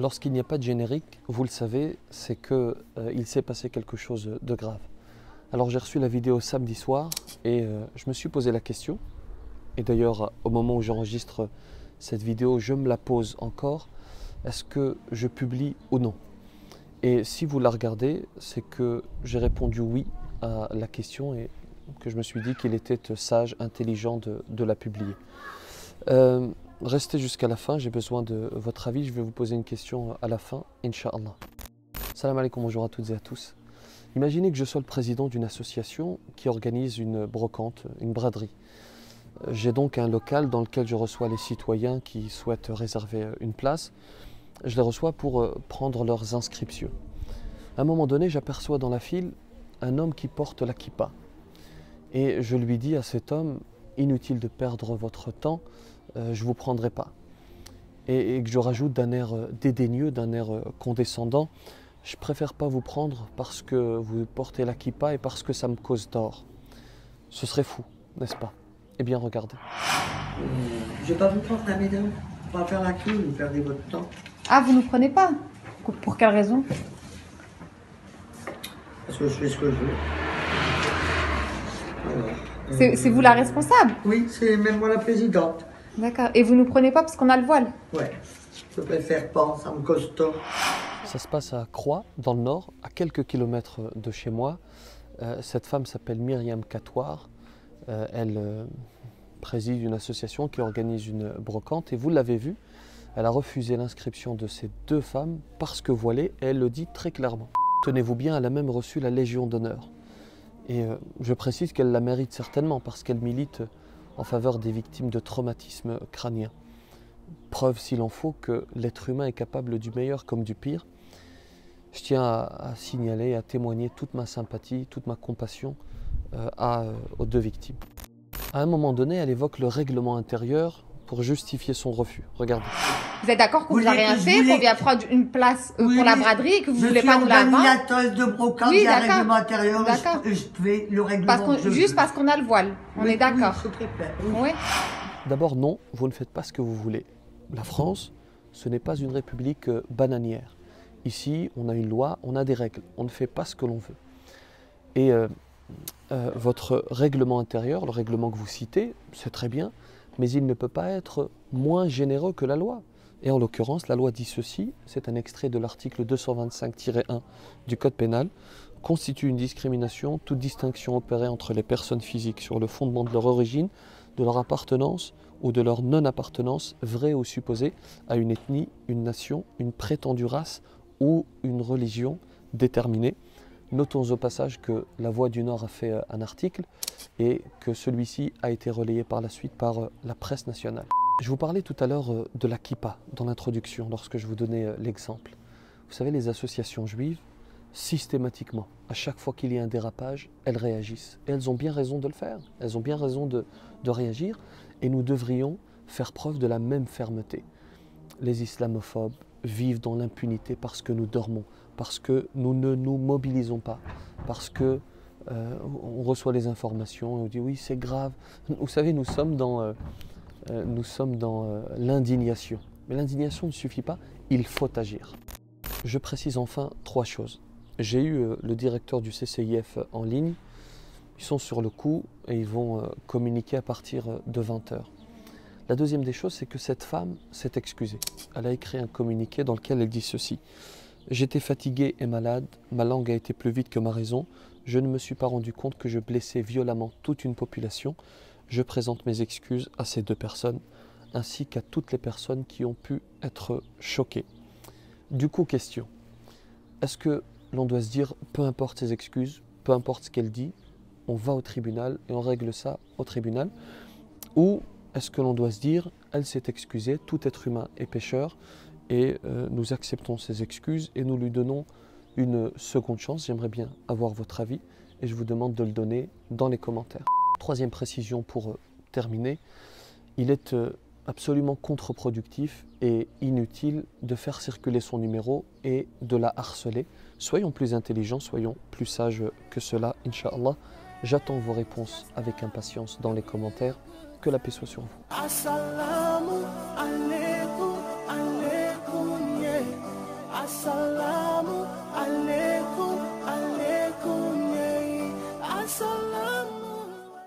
Lorsqu'il n'y a pas de générique, vous le savez, c'est qu'il s'est passé quelque chose de grave. Alors j'ai reçu la vidéo samedi soir et je me suis posé la question. Et d'ailleurs, au moment où j'enregistre cette vidéo, je me la pose encore. Est-ce que je publie ou non? Et si vous la regardez, c'est que j'ai répondu oui à la question et que je me suis dit qu'il était sage, intelligent de la publier. Restez jusqu'à la fin, j'ai besoin de votre avis. Je vais vous poser une question à la fin, Inch'Allah. Salam alaikum, bonjour à toutes et à tous. Imaginez que je sois le président d'une association qui organise une brocante, une braderie. J'ai donc un local dans lequel je reçois les citoyens qui souhaitent réserver une place. Je les reçois pour prendre leurs inscriptions. À un moment donné, j'aperçois dans la file un homme qui porte la kippa. Et je lui dis à cet homme, inutile de perdre votre temps, je ne vous prendrai pas. Et que je rajoute d'un air dédaigneux, d'un air condescendant, je préfère pas vous prendre parce que vous portez la kippa et parce que ça me cause tort. Ce serait fou, n'est-ce pas? Eh bien, regardez. Je ne vais pas vous prendre, mesdames. On va faire la queue, vous perdez votre temps. Ah, vous ne nous prenez pas? Pour quelle raison? Parce que je fais ce que je veux. C'est vous la responsable? Oui, c'est même moi la présidente. D'accord. Et vous ne nous prenez pas parce qu'on a le voile? Ouais, je préfère pas, ça me cause tort. Ça se passe à Croix, dans le nord, à quelques kilomètres de chez moi. Cette femme s'appelle Myriam Katouar. Elle préside une association qui organise une brocante et vous l'avez vu, elle a refusé l'inscription de ces deux femmes parce que voilées et elle le dit très clairement. Tenez-vous bien, elle a même reçu la Légion d'honneur. Et je précise qu'elle la mérite certainement parce qu'elle milite en faveur des victimes de traumatismes crâniens. Preuve s'il en faut que l'être humain est capable du meilleur comme du pire. Je tiens à signaler, à témoigner toute ma sympathie, toute ma compassion aux deux victimes. À un moment donné, elle évoque le règlement intérieur pour justifier son refus. Regardez. Vous êtes d'accord qu'on vous a rien fait, qu'on vient prendre une place pour la braderie et que vous ne voulez pas nous la vendre? Organisatrice de brocante, oui, il y a un règlement intérieur, d'accord. je fais le règlement. Juste parce qu'on a le voile, on est d'accord. Oui, je préfère. Oui. D'abord, non, vous ne faites pas ce que vous voulez. La France, ce n'est pas une république bananière. Ici, on a une loi, on a des règles. On ne fait pas ce que l'on veut. Et votre règlement intérieur, le règlement que vous citez, c'est très bien, mais il ne peut pas être moins généreux que la loi. Et en l'occurrence, la loi dit ceci, c'est un extrait de l'article 225-1 du Code pénal, constitue une discrimination, toute distinction opérée entre les personnes physiques sur le fondement de leur origine, de leur appartenance ou de leur non-appartenance, vraie ou supposée, à une ethnie, une nation, une prétendue race ou une religion déterminée. Notons au passage que La Voix du Nord a fait un article et que celui-ci a été relayé par la suite par la presse nationale. Je vous parlais tout à l'heure de la kippa dans l'introduction lorsque je vous donnais l'exemple. Vous savez, les associations juives, systématiquement, à chaque fois qu'il y a un dérapage, elles réagissent. Et elles ont bien raison de le faire, elles ont bien raison de réagir et nous devrions faire preuve de la même fermeté. Les islamophobes vivent dans l'impunité parce que nous dormons, parce que nous ne nous mobilisons pas, parce que on reçoit les informations et on dit oui c'est grave. Vous savez, nous sommes dans l'indignation. Mais l'indignation ne suffit pas, il faut agir. Je précise enfin trois choses. J'ai eu le directeur du CCIF en ligne, ils sont sur le coup et ils vont communiquer à partir de 20 h. La deuxième des choses, c'est que cette femme s'est excusée. Elle a écrit un communiqué dans lequel elle dit ceci. J'étais fatiguée et malade, ma langue a été plus vite que ma raison, je ne me suis pas rendu compte que je blessais violemment toute une population. Je présente mes excuses à ces deux personnes, ainsi qu'à toutes les personnes qui ont pu être choquées. Du coup, question, est-ce que l'on doit se dire, peu importe ses excuses, peu importe ce qu'elle dit, on va au tribunal et on règle ça au tribunal? Ou est-ce que l'on doit se dire, elle s'est excusée, tout être humain est pécheur, et nous acceptons ses excuses et nous lui donnons une seconde chance? J'aimerais bien avoir votre avis et je vous demande de le donner dans les commentaires. Troisième précision pour terminer, il est absolument contre-productif et inutile de faire circuler son numéro et de la harceler. Soyons plus intelligents, soyons plus sages que cela, Inch'Allah. J'attends vos réponses avec impatience dans les commentaires. Que la paix soit sur vous. Assalamu alaikum, alaikum, yeah.